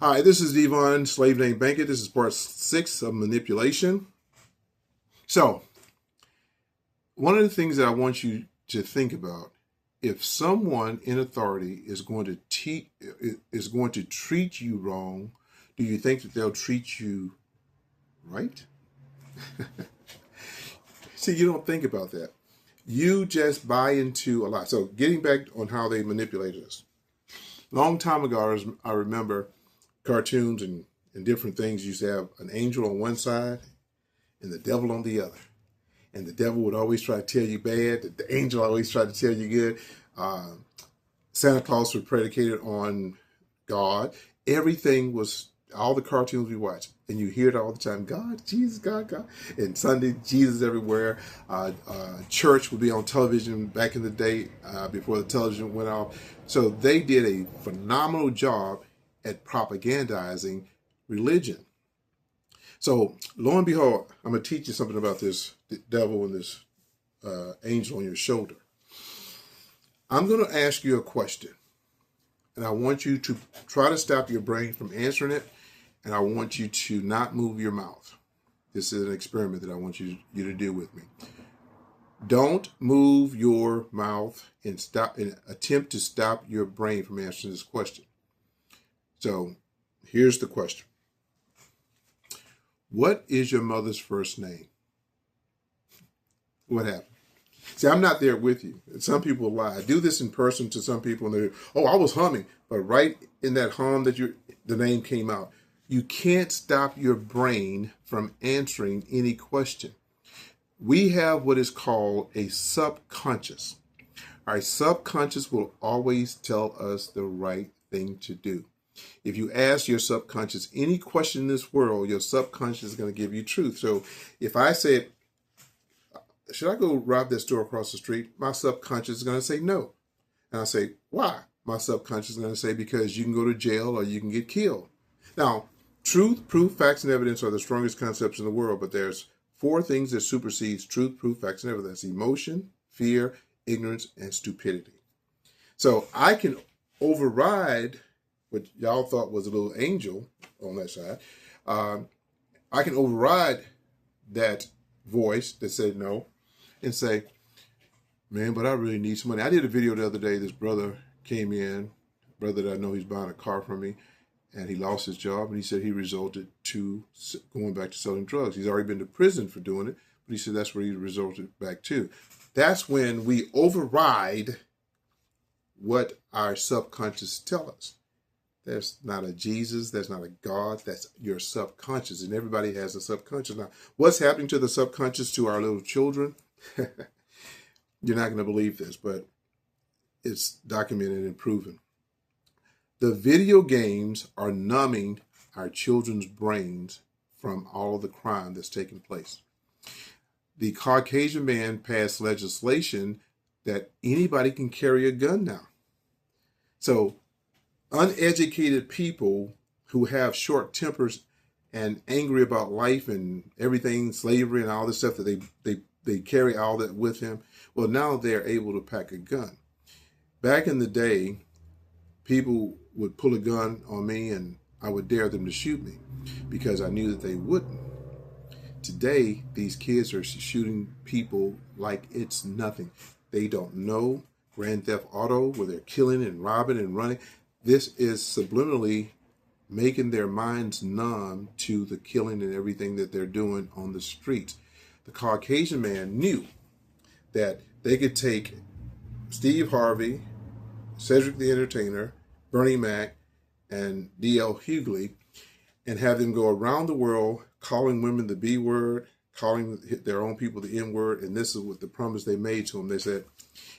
Hi, this is Devon, slave name Bankit. This is part 6 of manipulation. So, one of the things that I want you to think about, if someone in authority is going to treat you wrong, do you think that they'll treat you right? See, you don't think about that. You just buy into a lot. So, getting back on how they manipulate us. Long time ago, I remember cartoons and different things used to have an angel on one side and the devil on the other. And the devil would always try to tell you bad. The angel always tried to tell you good. Santa Claus was predicated on God. Everything was, all the cartoons we watch, and you hear it all the time, God, Jesus, God, God. And Sunday, Jesus everywhere. Church would be on television back in the day before the television went off. So they did a phenomenal job at propagandizing religion. So lo and behold, I'm going to teach you something about this devil and this angel on your shoulder. I'm going to ask you a question, and I want you to try to stop your brain from answering it, and I want you to not move your mouth. This is an experiment that I want you to do with me. Don't move your mouth and attempt to stop your brain from answering this question. So here's the question. What is your mother's first name? What happened? See, I'm not there with you. Some people lie. I do this in person to some people, and they're, oh, I was humming. But right in that hum that the name came out. You can't stop your brain from answering any question. We have what is called a subconscious. Our subconscious will always tell us the right thing to do. If you ask your subconscious any question in this world, your subconscious is going to give you truth. So if I said, should I go rob that store across the street? My subconscious is going to say no. And I say, why? My subconscious is going to say, because you can go to jail or you can get killed. Now, truth, proof, facts, and evidence are the strongest concepts in the world, but there's 4 things that supersedes truth, proof, facts, and evidence: emotion, fear, ignorance, and stupidity. So I can override what y'all thought was a little angel on that side. I can override that voice that said no and say, man, but I really need some money. I did a video the other day. This brother came in, brother that I know, he's buying a car from me, and he lost his job, and he said he resulted to going back to selling drugs. He's already been to prison for doing it, but he said that's where he resulted back to. That's when we override what our subconscious tell us. There's not a Jesus, there's not a God, that's your subconscious, and everybody has a subconscious. Now, what's happening to the subconscious to our little children? You're not going to believe this, but it's documented and proven. The video games are numbing our children's brains from all of the crime that's taking place. The Caucasian man passed legislation that anybody can carry a gun now. So uneducated people who have short tempers and angry about life and everything, slavery and all this stuff that they carry all that with him. Well, now they're able to pack a gun. Back in the day, people would pull a gun on me and I would dare them to shoot me because I knew that they wouldn't. Today, these kids are shooting people like it's nothing. They don't know. Grand Theft Auto, where they're killing and robbing and running. This is subliminally making their minds numb to the killing and everything that they're doing on the streets. The Caucasian man knew that they could take Steve Harvey, Cedric the Entertainer, Bernie Mac, and D.L. Hughley, and have them go around the world calling women the B word, calling their own people the N word, and this is what the promise they made to them. They said,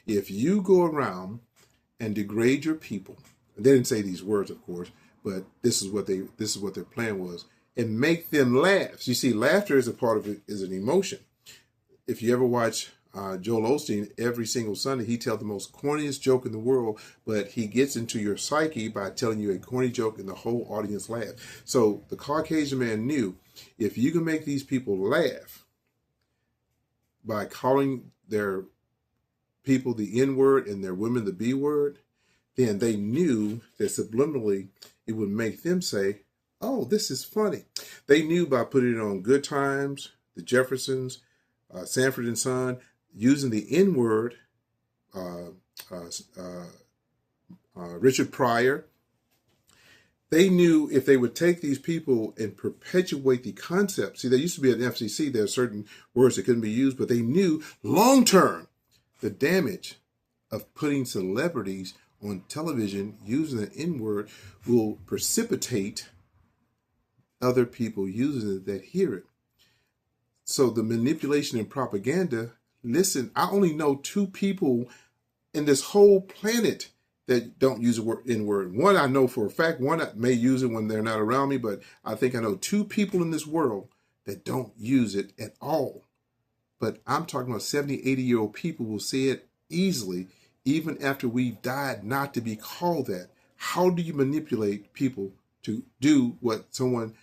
if you go around and degrade your people, they didn't say these words, of course, but this is what their plan was, and make them laugh. You see, laughter is a part of it, is an emotion. If you ever watch Joel Osteen, every single Sunday, he tells the most corniest joke in the world, but he gets into your psyche by telling you a corny joke and the whole audience laughs. So the Caucasian man knew, if you can make these people laugh by calling their people the N word and their women the B word, then they knew that subliminally it would make them say, oh, this is funny. They knew by putting it on Good Times, the Jeffersons, Sanford and Son, using the N word, Richard Pryor. They knew if they would take these people and perpetuate the concept. See, there used to be at the FCC, there are certain words that couldn't be used, but they knew long term the damage of putting celebrities on television using the N word will precipitate other people using it that hear it. So the manipulation and propaganda, listen, I only know 2 people in this whole planet that don't use the word N-word. One I know for a fact, one I may use it when they're not around me, but I think I know 2 people in this world that don't use it at all. But I'm talking about 70, 80-year-old people will say it easily, even after we've died, not to be called that. How do you manipulate people to do what someone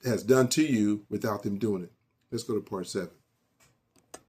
has done to you without them doing it? Let's go to part 7.